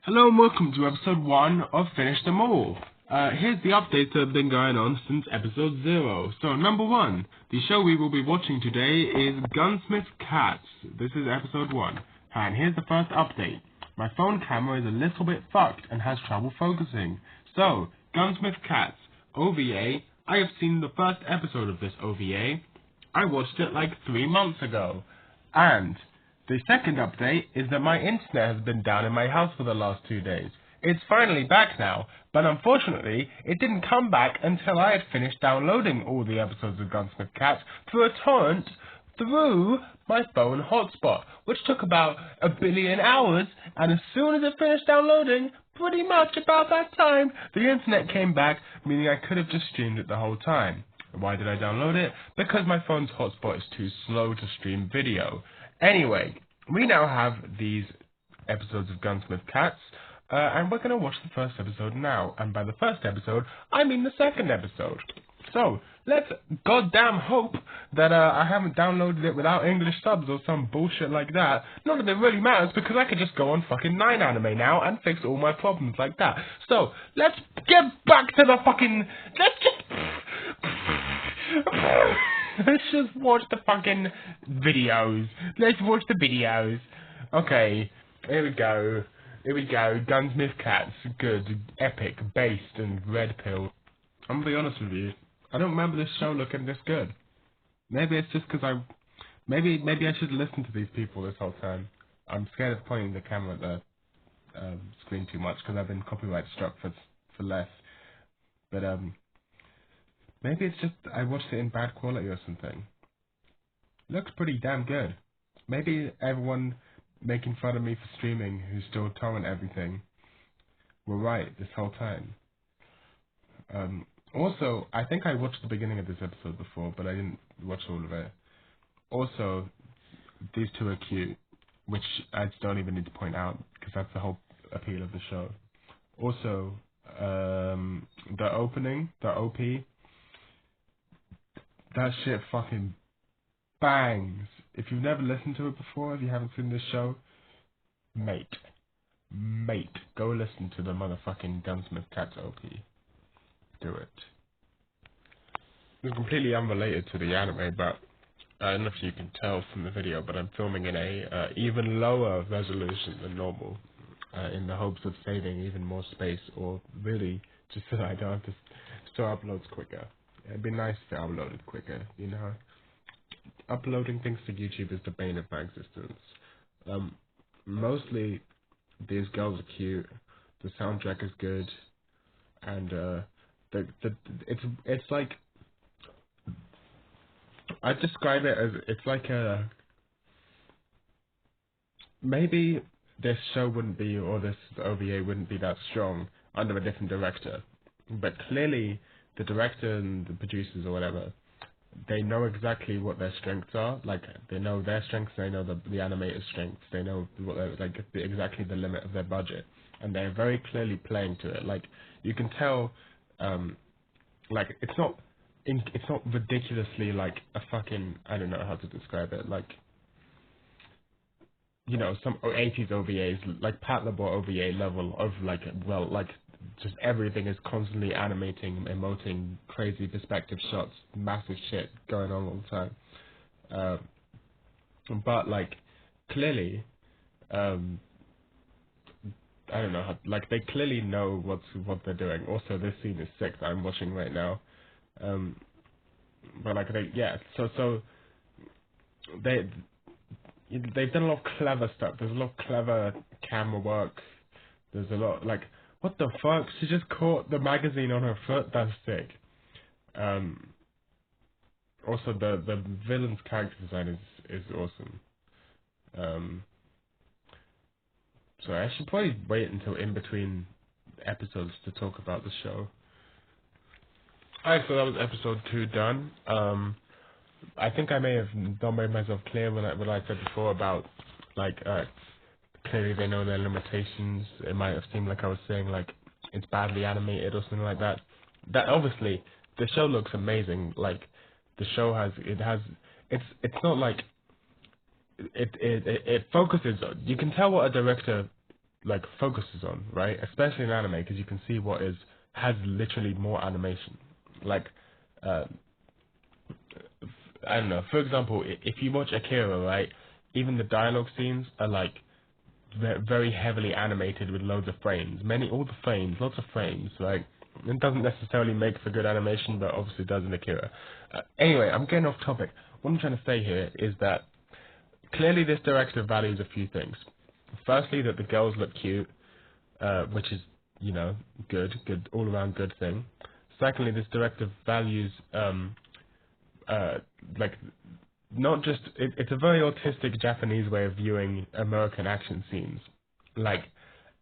Hello and welcome to episode 1 of Finish Them All. Here's the updates that have been going on since episode 0. So, number 1, the show we will be watching today is Gunsmith Cats. This is episode 1. And here's the first update. My phone camera is a little bit fucked and has trouble focusing. So, Gunsmith Cats, OVA. I have seen the first episode of this OVA. I watched it like 3 months ago. And the second update is that my internet has been down in my house for the last 2 days. It's finally back now, but unfortunately, it didn't come back until I had finished downloading all the episodes of Gunsmith Cats through a torrent through my phone hotspot, which took about 1 billion hours, and as soon as it finished downloading, pretty much about that time, the internet came back, meaning I could have just streamed it the whole time. Why did I download it? Because my phone's hotspot is too slow to stream video. Anyway, we now have these episodes of Gunsmith Cats, and we're going to watch the first episode now. And by the first episode, I mean the second episode. So, let's goddamn hope that I haven't downloaded it without English subs or some bullshit like that. Not that it really matters, because I could just go on fucking 9anime now and fix all my problems like that. So, let's get back to the fucking... Let's just watch the fucking videos. Let's watch the videos. Okay, here we go. Here we go. Gunsmith Cats. Good. Epic. Based and red pill. I'm gonna be honest with you. I don't remember this show looking this good. Maybe it's just because maybe I should listen to these people this whole time. I'm scared of pointing the camera at the screen too much because I've been copyright struck for less. But maybe it's just I watched it in bad quality or something. Looks pretty damn good. Maybe everyone making fun of me for streaming who still torrent everything were right this whole time. Also, I think I watched the beginning of this episode before, but I didn't watch all of it. Also, these two are cute, which I don't even need to point out, because that's the whole appeal of the show. Also, the opening, the OP, that shit fucking bangs. If you've never listened to it before, if you haven't seen this show, mate, go listen to the motherfucking Gunsmith Cats OP. Do it. It's completely unrelated to the anime, but I don't know if you can tell from the video, but I'm filming in a even lower resolution than normal, in the hopes of saving even more space, or really just so that I don't have to, so it uploads quicker. It'd be nice if it uploaded quicker, you know. Uploading things to YouTube is the bane of my existence. Mostly these girls are cute, the soundtrack is good, and it's like, I describe it as, it's like a, maybe this show wouldn't be, or this OVA wouldn't be that strong under a different director, but clearly the director and the producers or whatever, they know exactly what their strengths are. Like, they know their strengths, they know the animator's strengths, they know what exactly the limit of their budget, and they're very clearly playing to it. Like, you can tell, like, it's not ridiculously like a fucking, I don't know how to describe it, like, you know, some 80s OVAs, like Pat Labor OVA level of like, well, like, just everything is constantly animating, emoting, crazy perspective shots, massive shit going on all the time. But like, clearly, I don't know how, like, they clearly know what they're doing. Also, this scene is sick that I'm watching right now. But like, so they've done a lot of clever stuff. There's a lot of clever camera work. There's a lot, like, what the fuck? She just caught the magazine on her foot. That's sick. Also, the villain's character design is awesome. So I should probably wait until in between episodes to talk about the show. Alright, so that was episode 2 done. I think I may have not made myself clear when I said before about, like, clearly they know their limitations. It might have seemed like I was saying, like, it's badly animated or something like that. That, obviously, the show looks amazing. Like, the show it's not like, it focuses, you can tell what a director, like focuses on, right? Especially in anime, because you can see what has literally more animation. Like, uh, I don't know. For example, if you watch Akira, right, even the dialogue scenes are like very heavily animated with loads of frames. All the frames, lots of frames, right? It doesn't necessarily make for good animation, but obviously does in Akira. Anyway, I'm getting off topic. What I'm trying to say here is that clearly this director values a few things. Firstly, that the girls look cute, which is, good, all around good thing. Secondly, this director values, uh, like, not just, it's a very autistic Japanese way of viewing American action scenes. Like,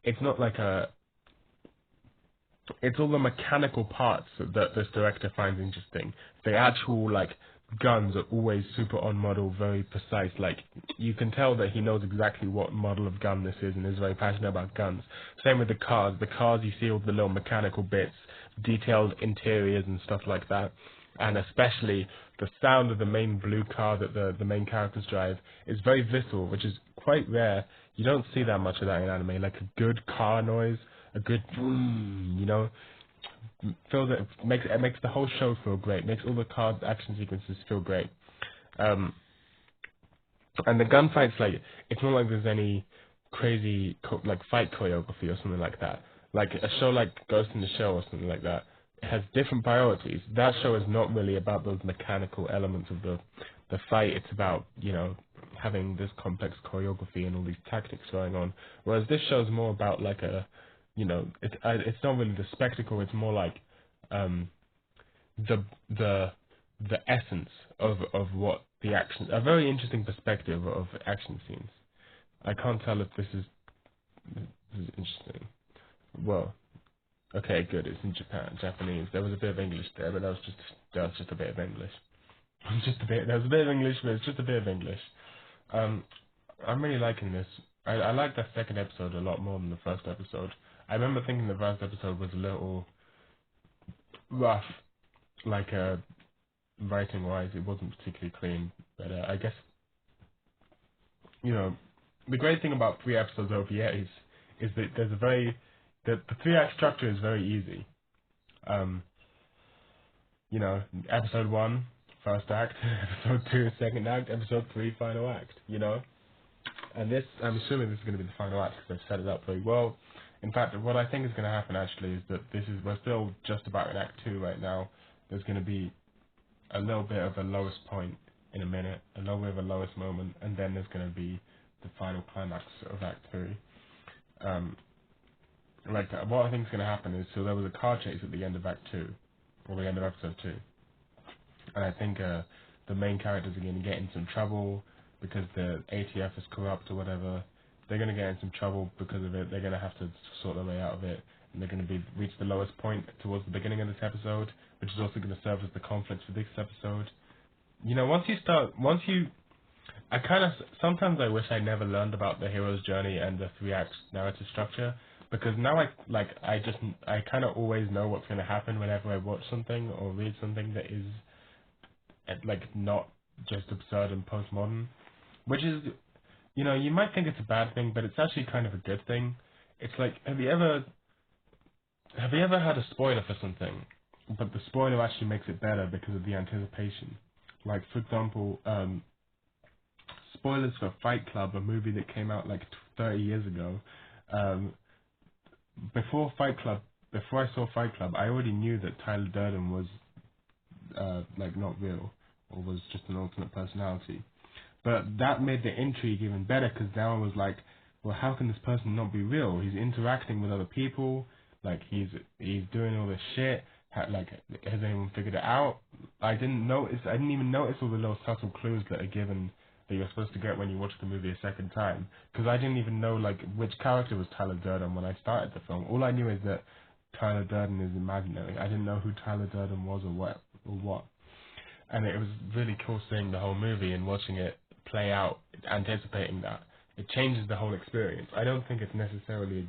it's not like it's all the mechanical parts that this director finds interesting. The actual, like, guns are always super on model, very precise. Like, you can tell that he knows exactly what model of gun this is and is very passionate about guns. Same with the cars. The cars, you see all the little mechanical bits, detailed interiors and stuff like that. And especially the sound of the main blue car that the main characters drive is very visceral, which is quite rare. You don't see that much of that in anime. Like a good car noise, a good boom, feels it makes the whole show feel great. Makes all the car action sequences feel great. Um, and the gunfights, like, it's not like there's any crazy like fight choreography or something like that. Like a show like Ghost in the Shell or something like that, it has different priorities. That show is not really about those mechanical elements of the fight. It's about, having this complex choreography and all these tactics going on. Whereas this show is more about like it's not really the spectacle. It's more like the the the essence of what the action, a very interesting perspective of action scenes. I can't tell if this is interesting. Well, okay, good. It's in Japanese. There was a bit of English there, but that was just a bit of English. Just a bit. There was a bit of English, but it's just a bit of English. I'm really liking this. I like that second episode a lot more than the first episode. I remember thinking the first episode was a little rough, like writing wise, it wasn't particularly clean. But I guess the great thing about 3 episodes OVAs is that the 3 act structure is very easy. Um, episode 1, first act, episode 2, second act, episode 3, final act. And this, I'm assuming this is going to be the final act because they've set it up very well. In fact, what I think is going to happen actually is that we're still just about in Act 2 right now. There's going to be a little bit of a lowest point in a minute, a little bit of a lowest moment, and then there's going to be the final climax of Act 3. What I think is going to happen is, so there was a car chase at the end of Act 2, or the end of Episode 2, and I think the main characters are going to get in some trouble because the ATF is corrupt or whatever. They're going to get in some trouble because of it. They're going to have to sort their way out of it, and they're going to reach the lowest point towards the beginning of this episode, which is also going to serve as the conflict for this episode. Sometimes I wish I never learned about the hero's journey and the 3 act narrative structure, because now I kind of always know what's going to happen whenever I watch something or read something that is not just absurd and postmodern, which is, you might think it's a bad thing, but it's actually kind of a good thing. It's like, have you ever had a spoiler for something, but the spoiler actually makes it better because of the anticipation? Like, for example, spoilers for Fight Club, a movie that came out like 30 years ago. Before I saw Fight Club, I already knew that Tyler Durden was not real, or was just an alternate personality. But that made the intrigue even better, because now I was like, well, how can this person not be real? He's interacting with other people, like he's doing all this shit. Has anyone figured it out? I didn't even notice all the little subtle clues that are given that you're supposed to get when you watch the movie a second time, because I didn't even know which character was Tyler Durden when I started the film. All I knew is that Tyler Durden is imaginary. I didn't know who Tyler Durden was or what. And it was really cool seeing the whole movie and watching it play out, anticipating that. It changes the whole experience. I don't think it's necessarily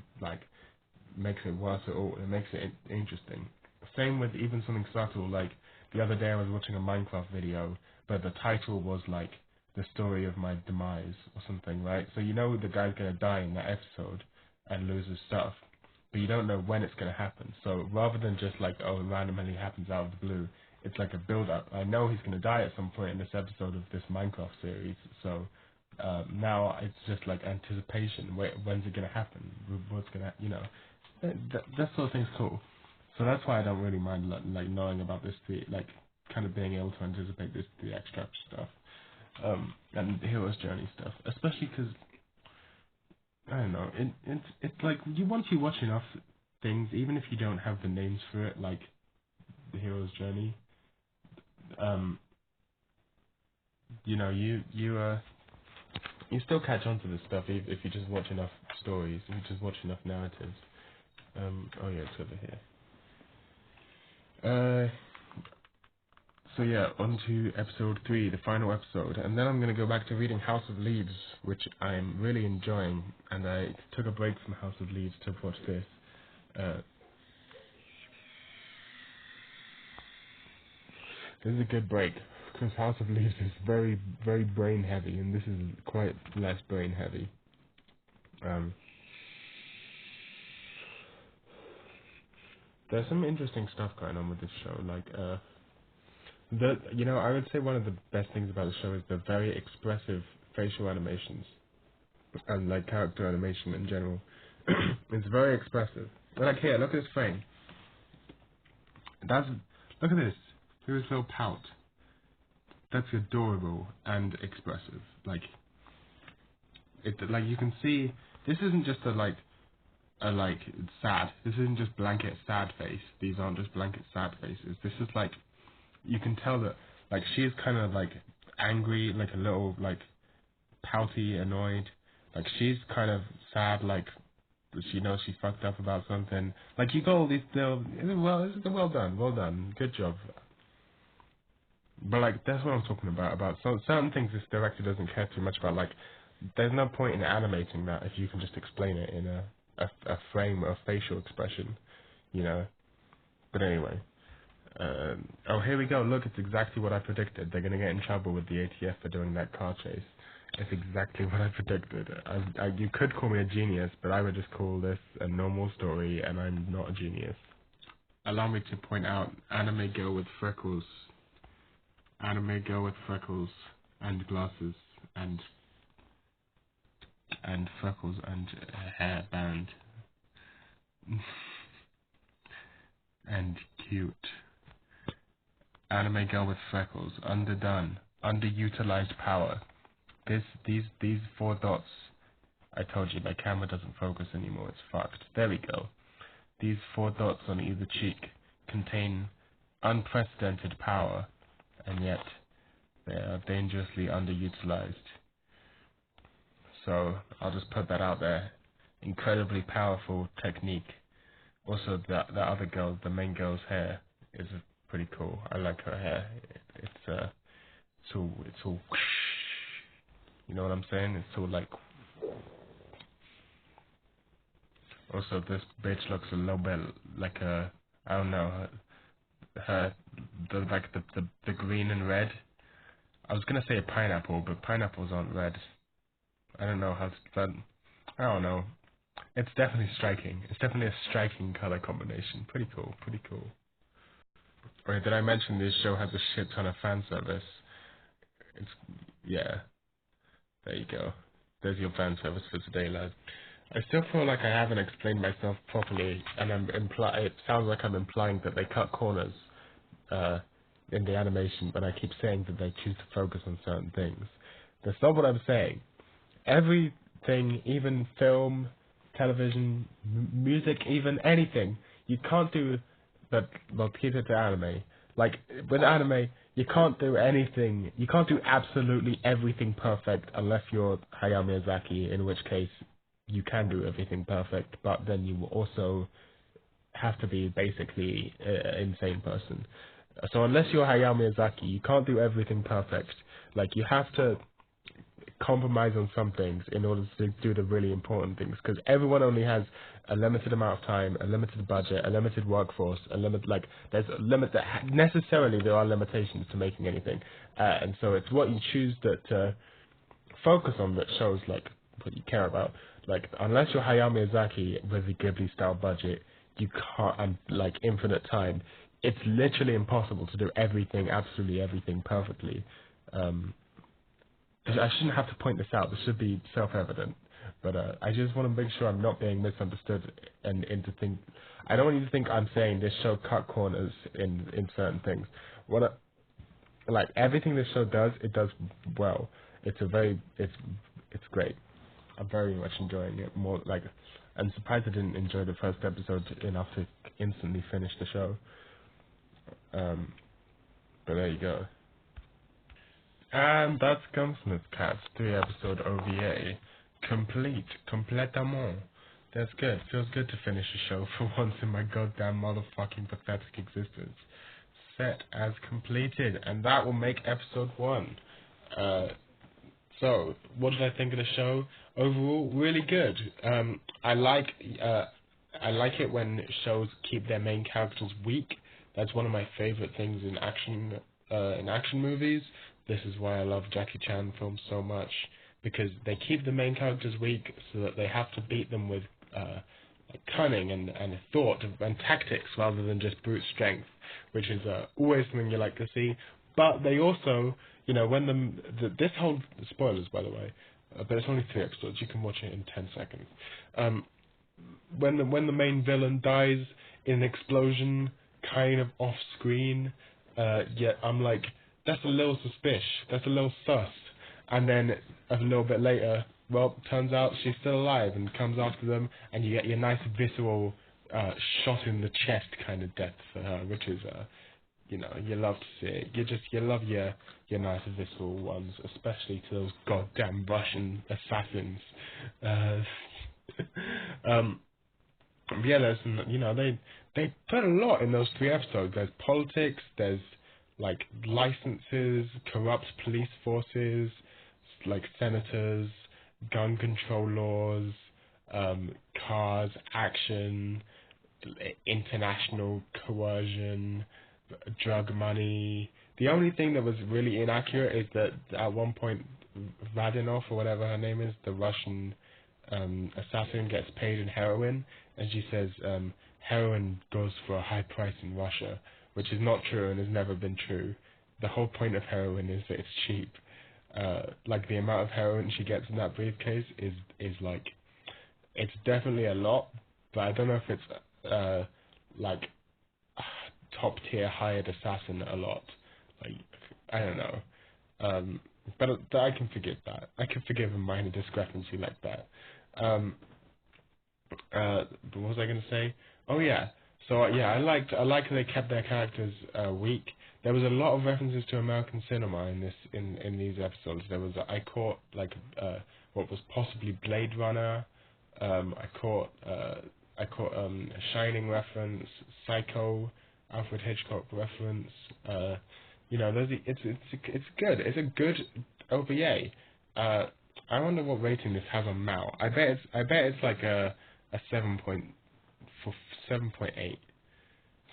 makes it worse at all. It makes it interesting. Same with even something subtle, like the other day I was watching a Minecraft video, but the title was the story of my demise or something, right? So the guy's gonna die in that episode, and loses stuff, but you don't know when it's going to happen. So rather than just like, oh, it randomly happens out of the blue, it's like a build-up. I know he's going to die at some point in this episode of this Minecraft series, so now it's just like anticipation. When's it going to happen? What's going to, that sort of thing's cool. So that's why I don't really mind like knowing about this, like kind of being able to anticipate the extra stuff, and the hero's journey stuff, especially because I don't know, it's like once you watch enough things, even if you don't have the names for it, like the hero's journey, you still catch on to this stuff if you just watch enough stories, if you just watch enough narratives. Oh yeah, it's over here. So yeah, on to episode 3, the final episode, and then I'm going to go back to reading House of Leaves, which I'm really enjoying, and I took a break from House of Leaves to watch this. This is a good break, because House of Leaves is very, very brain heavy, and this is quite less brain heavy. There's some interesting stuff going on with this show, like, I would say one of the best things about the show is the very expressive facial animations, and like character animation in general. It's very expressive. Like here, look at this frame. Look at this. Look at this little pout. That's adorable and expressive. Like you can see, this isn't just a sad. This isn't just blanket sad face. These aren't just blanket sad faces. This is like, you can tell that like she's kind of like angry, like a little like pouty, annoyed. Like she's kind of sad, like she knows she fucked up about something. Like you got all these little, well done, good job. But like that's what I'm talking about certain things this director doesn't care too much about. Like there's no point in animating that if you can just explain it in a frame of facial expression, But anyway, oh here we go. Look, it's exactly what I predicted. They're gonna get in trouble with the ATF for doing that car chase. It's exactly what I predicted. You could call me a genius, but I would just call this a normal story, and I'm not a genius. Allow me to point out anime girl with freckles. Anime girl with freckles and glasses and freckles and hair band and cute. Anime girl with freckles, underdone, underutilized power. These 4 dots. I told you my camera doesn't focus anymore. It's fucked. There we go. These 4 dots on either cheek contain unprecedented power, and yet they are dangerously underutilized. So I'll just put that out there. Incredibly powerful technique. Also, the other girl, the main girl's hair is pretty cool. I like her hair. It's all. You know what I'm saying? It's all like. Also, this bitch looks a little bit like I don't know, the green and red. I was gonna say a pineapple, but pineapples aren't red. I don't know how to, I don't know. It's definitely striking. It's definitely a striking color combination. Pretty cool. Wait, did I mention this show has a shit ton of fan service? Yeah. There you go. There's your fan service for today, lad. I still feel like I haven't explained myself properly, and it sounds like I'm implying that they cut corners in the animation, but I keep saying that they choose to focus on certain things. That's not what I'm saying. Everything, even film, television, music, even anything, you can't do that. Well, keep it to anime. Like with anime, you can't do anything. You can't do absolutely everything perfect unless you're Hayao Miyazaki, in which case you can do everything perfect, but then you will also have to be basically an insane person. So unless you're Hayao Miyazaki, you can't do everything perfect. Like you have to compromise on some things in order to do the really important things, because everyone only has a limited amount of time, a limited budget, a limited workforce, there's a limit that necessarily there are limitations to making anything, and so it's what you choose to focus on that shows like what you care about. like, unless you're Hayao Miyazaki with a Ghibli-style budget, you can't, and, like, infinite time, it's literally impossible to do everything, absolutely everything, perfectly. I shouldn't have to point this out. This should be self-evident. But I just want to make sure I'm not being misunderstood and into think. I don't want you to think I'm saying this show cut corners in certain things. Like everything this show does, it does well. It's great. I'm very much enjoying it. More like, I'm surprised I didn't enjoy the first episode enough to instantly finish the show. But there you go. And that's Gunsmith Cats 3-episode OVA. Complètement. That's good. Feels good to finish a show for once in my goddamn motherfucking pathetic existence. Set as completed, and that will make episode 1. So, what did I think of the show? Overall, really good. I like it when shows keep their main characters weak. That's one of my favorite things in action movies. This is why I love Jackie Chan films so much, because they keep the main characters weak so that they have to beat them with cunning and thought and tactics rather than just brute strength, which is always something you like to see. But they also, when this whole, spoilers by the way, but it's only 3 episodes, you can watch it in 10 seconds. When the main villain dies in an explosion, kind of off screen, yet I'm like, that's a little suspicious, that's a little sus. And then a little bit later, well, turns out she's still alive and comes after them, and you get your nice visceral shot in the chest kind of death for her, which is, you love to see it. You love your nice visceral ones, especially to those goddamn Russian assassins. Yeah, there's, they put a lot in those 3 episodes. There's politics, there's like licenses, corrupt police forces, like senators, gun control laws, cars, action, international coercion, drug money. The only thing that was really inaccurate is that at one point Radinov, or whatever her name is, the Russian assassin, gets paid in heroin, and she says heroin goes for a high price in Russia, which is not true and has never been true. The whole point of heroin is that it's cheap. Like the amount of heroin she gets in that briefcase is like, it's definitely a lot, but I don't know if it's like top tier hired assassin a lot. Like, I don't know. But I can forgive that. I can forgive a minor discrepancy like that. But what was I going to say? Oh yeah. So yeah, I like how they kept their characters weak. There was a lot of references to American cinema in these episodes. There was I caught like what was possibly Blade Runner. I caught a Shining reference, Psycho, Alfred Hitchcock reference. It's good. It's a good OVA. I wonder what rating this has on Mal. I bet it's like a 7.8,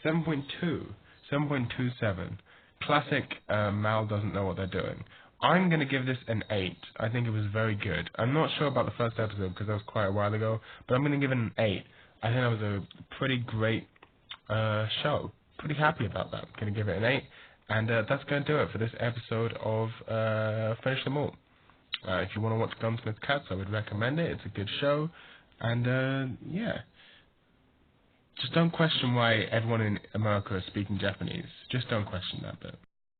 7.2, 7.27. Classic. Mal doesn't know what they're doing. I'm gonna give this an 8. I think it was very good. I'm not sure about the first episode because that was quite a while ago, but I'm gonna give it an 8. I think that was a pretty great show. Pretty happy about that. Gonna give it an 8. And that's going to do it for this episode of Finish Them All. If you want to watch Gunsmith Cats, I would recommend it. It's a good show. And, yeah. Just don't question why everyone in America is speaking Japanese. Just don't question that bit.